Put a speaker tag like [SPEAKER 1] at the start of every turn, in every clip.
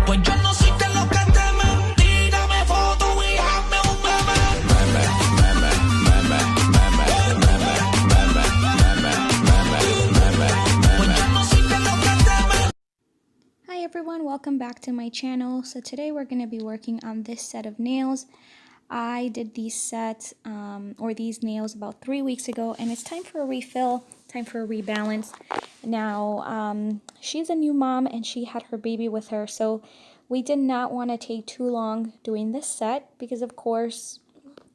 [SPEAKER 1] Pues yo no soy de los que te mentí, dame foto y hazme un meme. Meme, meme, meme, meme, meme, meme, meme, meme, meme. Pues yo no soy de los que te mentí.
[SPEAKER 2] Hi everyone, welcome back to my channel. So today we're going to be working on this set of nails. I did these sets or these nails about 3 weeks ago, and it's time for a refill, time for a rebalance. Now she's a new mom and she had her baby with her, so we did not want to take too long doing this set because of course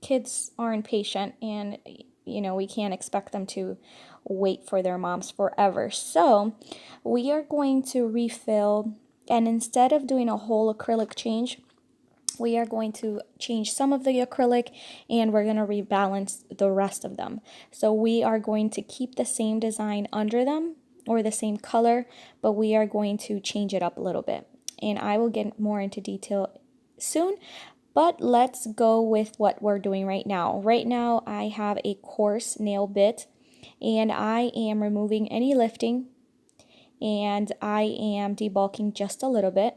[SPEAKER 2] kids are impatient and we can't expect them to wait for their moms forever. So we are going to refill, and instead of doing a whole acrylic change, we are going to change some of the acrylic and we're going to rebalance the rest of them. So we are going to keep the same design under them or the same color, but we are going to change it up a little bit. And I will get more into detail soon, but let's go with what we're doing right now. Right now I have a coarse nail bit and I am removing any lifting and I am debulking just a little bit.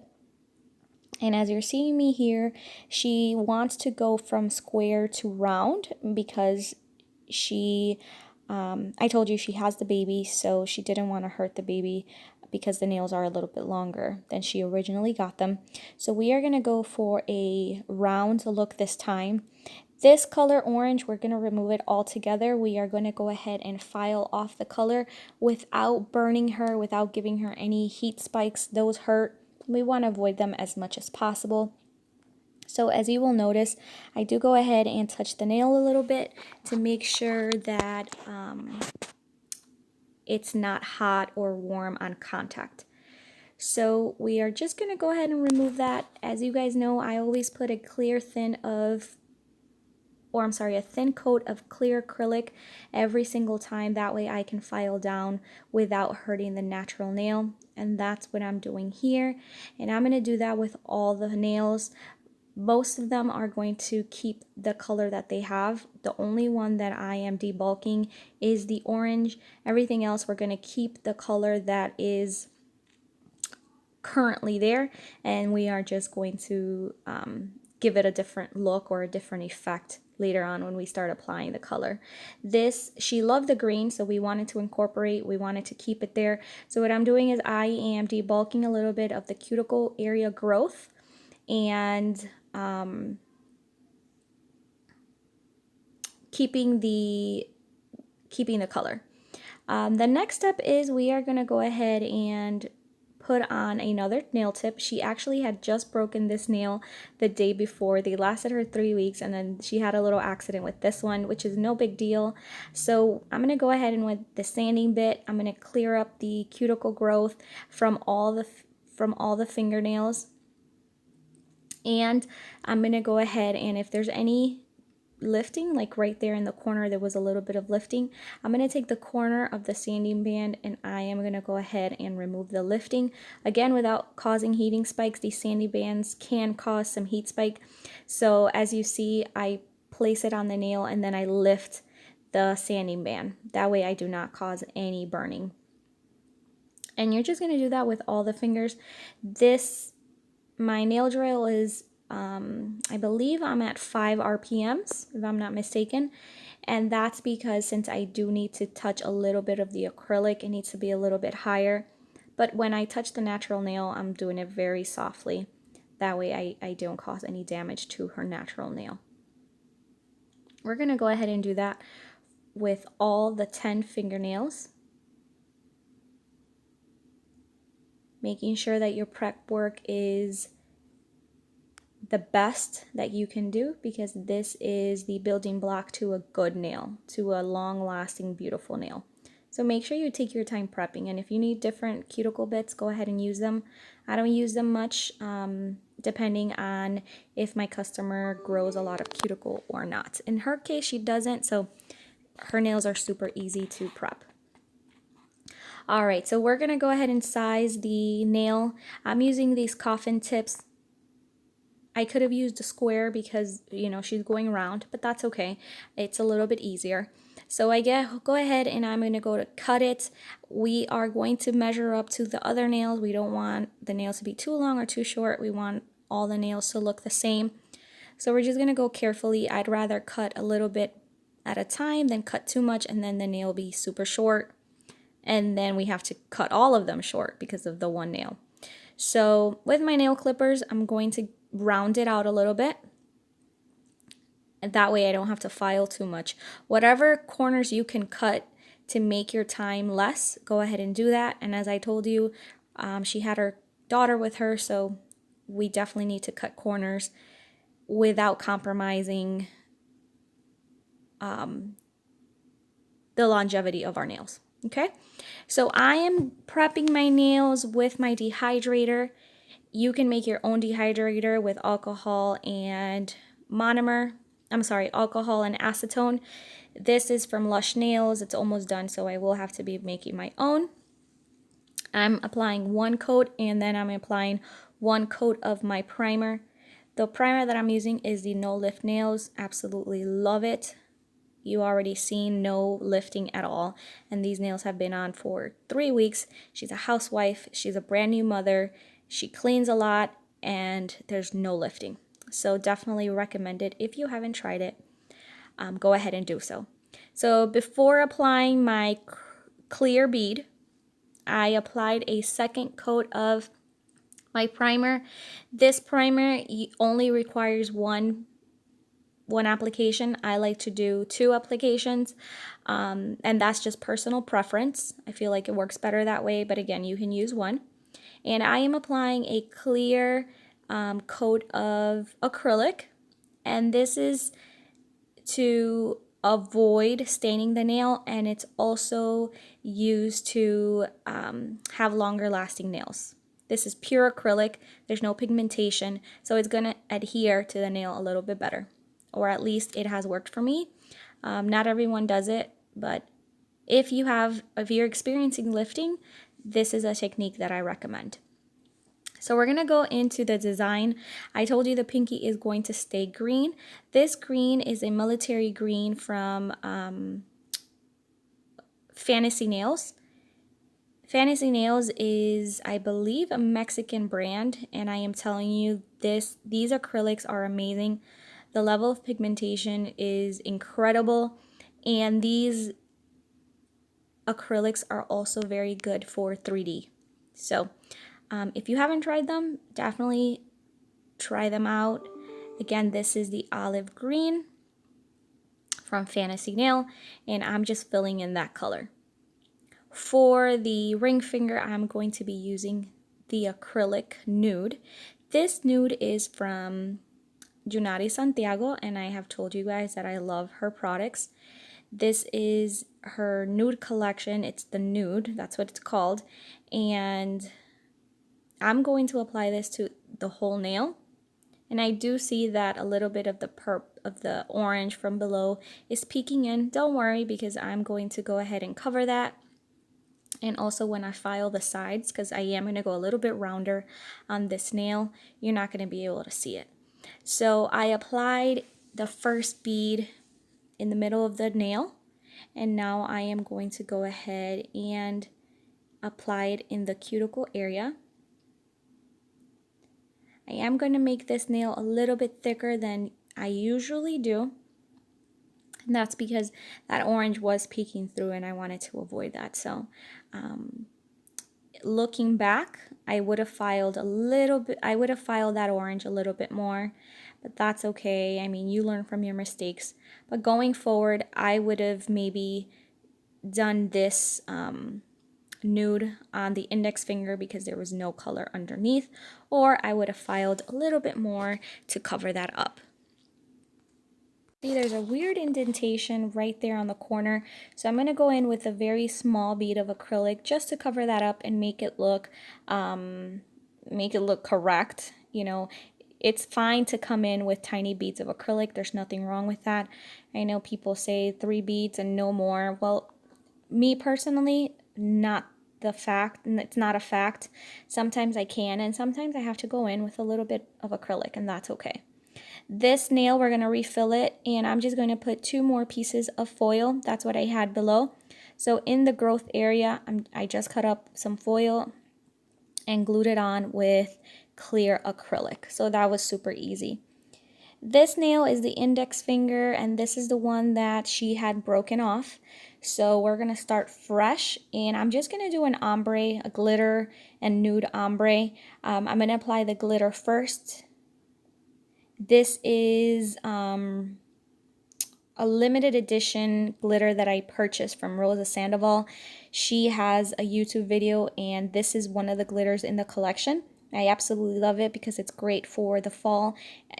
[SPEAKER 2] And as you're seeing me here, she wants to go from square to round because I told you she has the baby, so she didn't want to hurt the baby because the nails are a little bit longer than she originally got them. So we are going to go for a round look this time. This color orange, we're going to remove it all together. We are going to go ahead and file off the color without burning her, without giving her any heat spikes. Those hurt. We want to avoid them as much as possible. So as you will notice, I do go ahead and touch the nail a little bit to make sure that it's not hot or warm on contact. So we are just going to go ahead and remove that. As you guys know, I always put a thin coat of clear acrylic every single time. That way I can file down without hurting the natural nail. And that's what I'm doing here. And I'm going to do that with all the nails. Most of them are going to keep the color that they have. The only one that I am debulking is the orange. Everything else we're going to keep the color that is currently there. And we are just going to give it a different look or a different effect later on when we start applying the color. She loved the green, so we wanted to keep it there. So what I'm doing is I am debulking a little bit of the cuticle area growth and keeping the color. The next step is we are going to go ahead and put on another nail tip. She actually had just broken this nail the day before. They lasted her 3 weeks, and then she had a little accident with this one, which is no big deal. So I'm going to go ahead and with the sanding bit, I'm going to clear up the cuticle growth from all the fingernails. And I'm going to go ahead, and if there's any lifting, like right there in the corner there was a little bit of lifting, I'm going to take the corner of the sanding band and I am going to go ahead and remove the lifting. Again, without causing heating spikes. These sanding bands can cause some heat spike. So as you see, I place it on the nail and then I lift the sanding band. That way I do not cause any burning. And you're just going to do that with all the fingers. My nail drill is I believe I'm at 5 RPMs, if I'm not mistaken. And that's because since I do need to touch a little bit of the acrylic, it needs to be a little bit higher. But when I touch the natural nail, I'm doing it very softly. That way I don't cause any damage to her natural nail. We're going to go ahead and do that with all the 10 fingernails. Making sure that your prep work is the best that you can do, because this is the building block to a good nail, to a long-lasting, beautiful nail. So make sure you take your time prepping, and if you need different cuticle bits, go ahead and use them. I don't use them much, depending on if my customer grows a lot of cuticle or not. In her case, she doesn't, so her nails are super easy to prep. Alright, so we're going to go ahead and size the nail. I'm using these coffin tips. I could have used a square because, she's going round, but that's okay. It's a little bit easier. So I go ahead and I'm going to go to cut it. We are going to measure up to the other nails. We don't want the nails to be too long or too short. We want all the nails to look the same. So we're just going to go carefully. I'd rather cut a little bit at a time than cut too much and then the nail be super short. And then we have to cut all of them short because of the one nail. So with my nail clippers, I'm going to round it out a little bit. And that way I don't have to file too much. Whatever corners you can cut to make your time less, go ahead and do that. And as I told you, she had her daughter with her, so we definitely need to cut corners without compromising the longevity of our nails. Okay, so I am prepping my nails with my dehydrator. You can make your own dehydrator with alcohol and alcohol and acetone. This is from Lush Nails. It's almost done, so I will have to be making my own. I'm applying one coat and then I'm applying one coat of my primer. The primer that I'm using is the No Lift Nails. Absolutely love it. You already seen no lifting at all, and these nails have been on for 3 weeks. She's a housewife, she's a brand new mother, she cleans a lot, and there's no lifting. So definitely recommend it. If you haven't tried it, go ahead and do so. So before applying my clear bead, I applied a second coat of my primer. This primer only requires one application. I like to do 2 applications, and that's just personal preference. I feel like it works better that way, but again, you can use one. And I am applying a clear coat of acrylic, and this is to avoid staining the nail, and it's also used to have longer lasting nails. This is pure acrylic, there's no pigmentation, so it's going to adhere to the nail a little bit better. Or at least it has worked for me. Not everyone does it, but if you're experiencing lifting, this is a technique that I recommend. So we're going to go into the design. I told you the pinky is going to stay green. This green is a military green from Fantasy Nails. Fantasy Nails is, I believe, a Mexican brand, and I am telling you these acrylics are amazing. The level of pigmentation is incredible, and these acrylics are also very good for 3D. So if you haven't tried them, definitely try them out. Again, this is the olive green from Fantasy Nail, and I'm just filling in that color. For the ring finger, I'm going to be using the acrylic nude. This nude is from Junari Santiago, and I have told you guys that I love her products. This is her nude collection. It's the nude, that's what it's called, and I'm going to apply this to the whole nail. And I do see that a little bit of the orange from below is peeking in. Don't worry, because I'm going to go ahead and cover that. And also when I file the sides, because I am going to go a little bit rounder on this nail, you're not going to be able to see it. So I applied the first bead in the middle of the nail, and now I am going to go ahead and apply it in the cuticle area. I am going to make this nail a little bit thicker than I usually do, and that's because that orange was peeking through and I wanted to avoid that. So looking back, I would have filed that orange a little bit more, but that's okay. I mean, you learn from your mistakes. But going forward, I would have maybe done this nude on the index finger because there was no color underneath, or I would have filed a little bit more to cover that up. See, there's a weird indentation right there on the corner, so I'm going to go in with a very small bead of acrylic just to cover that up and make it look correct. You know, it's fine to come in with tiny beads of acrylic. There's nothing wrong with that. I know people say 3 beads and no more. Well, me personally, it's not a fact. Sometimes I can, and sometimes I have to go in with a little bit of acrylic, and that's okay. This nail, we're going to refill it, and I'm just going to put 2 more pieces of foil. That's what I had below. So in the growth area, I just cut up some foil and glued it on with clear acrylic. So that was super easy. This nail is the index finger, and this is the one that she had broken off. So we're going to start fresh, and I'm just going to do an ombre, a glitter and nude ombre. I'm going to apply the glitter first. This is a limited edition glitter that I purchased from Rosa Sandoval. She has a YouTube video, and this is one of the glitters in the collection. I absolutely love it because it's great for the fall.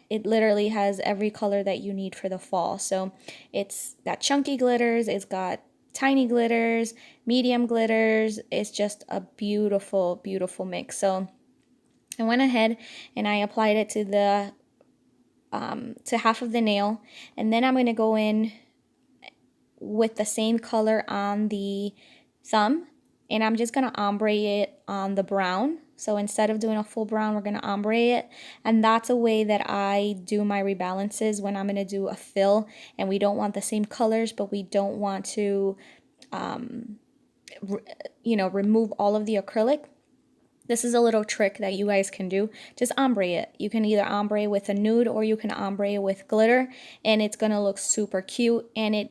[SPEAKER 2] It literally has every color that you need for the fall. So it's got chunky glitters, it's got tiny glitters, medium glitters. It's just a beautiful, beautiful mix. So I went ahead and I applied it to half of the nail, and then I'm going to go in with the same color on the thumb, and I'm just going to ombre it on the brown. So instead of doing a full brown, we're going to ombre it, and that's a way that I do my rebalances when I'm going to do a fill, and we don't want the same colors, but we don't want to remove all of the acrylic. This is a little trick that you guys can do. Just ombre it. You can either ombre with a nude or you can ombre with glitter, and it's going to look super cute, and it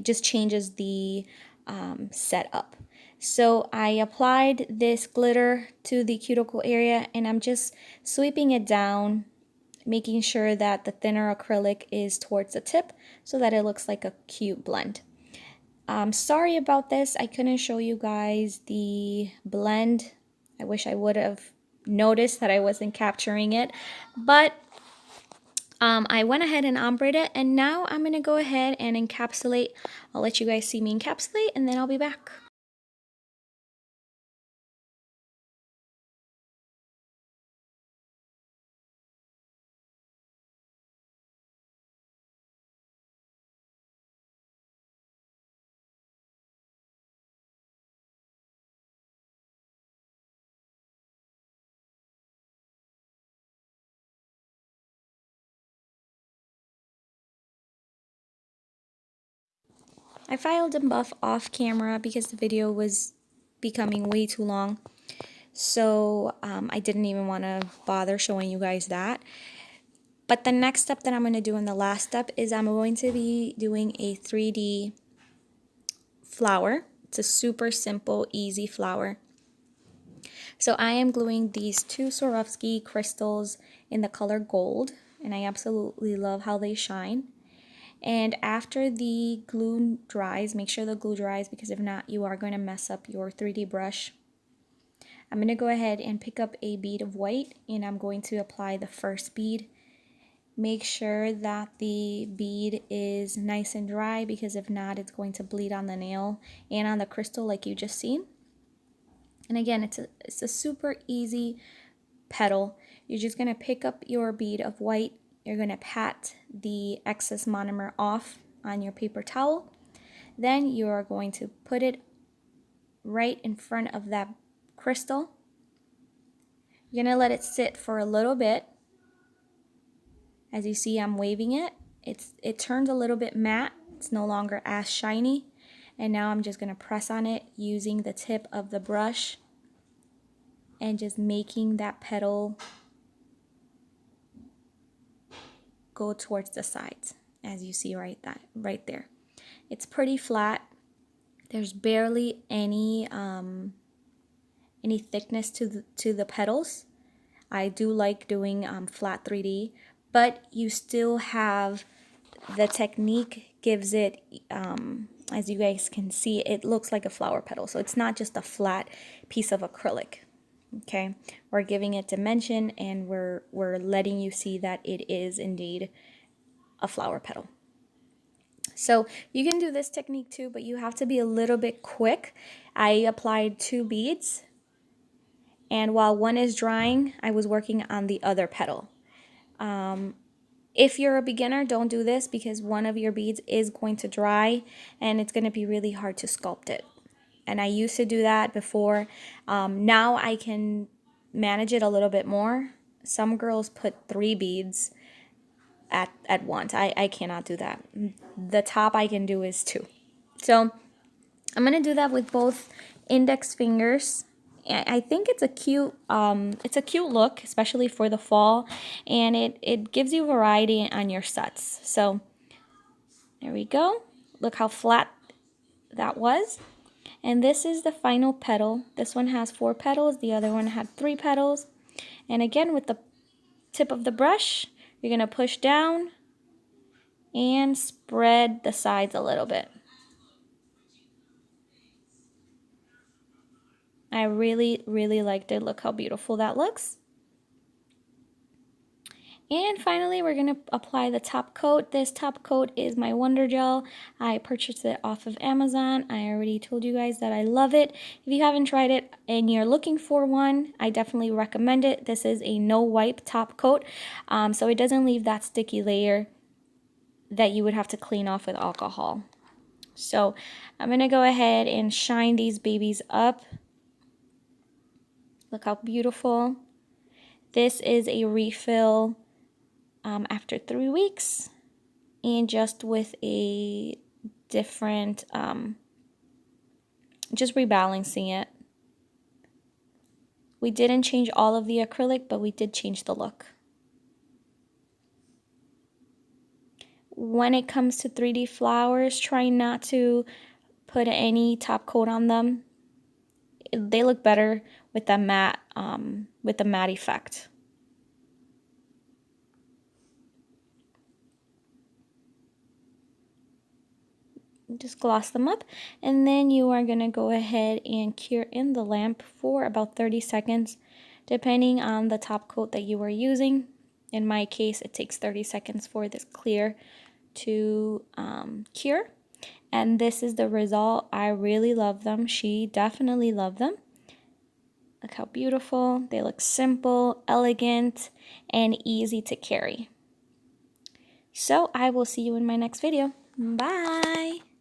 [SPEAKER 2] just changes the setup. So I applied this glitter to the cuticle area, and I'm just sweeping it down, making sure that the thinner acrylic is towards the tip so that it looks like a cute blend. Sorry about this. I couldn't show you guys the blend. I wish I would have noticed that I wasn't capturing it, but I went ahead and ombreed it, and now I'm going to go ahead and encapsulate. I'll let you guys see me encapsulate, and then I'll be back. I filed and buff off camera because the video was becoming way too long. So I didn't even want to bother showing you guys that. But the next step that I'm going to do in the last step is I'm going to be doing a 3D flower. It's a super simple, easy flower. So I am gluing these 2 Swarovski crystals in the color gold, and I absolutely love how they shine. And after the glue dries, make sure the glue dries, because if not, you are going to mess up your 3D brush. I'm going to go ahead and pick up a bead of white, and I'm going to apply the first bead. Make sure that the bead is nice and dry, because if not, it's going to bleed on the nail and on the crystal like you just seen. And again, it's a super easy petal. You're just going to pick up your bead of white. You're going to pat the excess monomer off on your paper towel. Then you are going to put it right in front of that crystal. You're going to let it sit for a little bit. As you see, I'm waving it. It turns a little bit matte. It's no longer as shiny. And now I'm just going to press on it using the tip of the brush and just making that petal go towards the sides, as you see right there. It's pretty flat. There's barely any thickness to the petals. I do like doing flat 3D, but you still have the technique gives it, as you guys can see, it looks like a flower petal. So it's not just a flat piece of acrylic. Okay, we're giving it dimension, and we're letting you see that it is indeed a flower petal. So you can do this technique too, but you have to be a little bit quick. I applied 2 beads, and while one is drying, I was working on the other petal. If you're a beginner, don't do this, because one of your beads is going to dry and it's going to be really hard to sculpt it. And I used to do that before. Now I can manage it a little bit more. Some girls put 3 beads at once. I cannot do that. The top I can do is 2. So I'm gonna do that with both index fingers. I think it's a cute look, especially for the fall, and it gives you variety on your sets. So there we go. Look how flat that was. And this is the final petal. This one has 4 petals, the other one had 3 petals. And again, with the tip of the brush, you're gonna push down and spread the sides a little bit. I really, really liked it. Look how beautiful that looks. And finally, we're going to apply the top coat. This top coat is my Wonder Gel. I purchased it off of Amazon. I already told you guys that I love it. If you haven't tried it and you're looking for one, I definitely recommend it. This is a no wipe top coat, so it doesn't leave that sticky layer that you would have to clean off with alcohol. So I'm going to go ahead and shine these babies up. Look how beautiful. This is a refill after 3 weeks, and just with a different, just rebalancing it. We didn't change all of the acrylic, but we did change the look. When it comes to 3D flowers, try not to put any top coat on them. They look better with the matte effect. Just gloss them up, and then you are going to go ahead and cure in the lamp for about 30 seconds, depending on the top coat that you are using. In my case, it takes 30 seconds for this clear to cure. And this is the result. I really love them. She definitely loved them. Look how beautiful. They look simple, elegant, and easy to carry. So I will see you in my next video. Bye!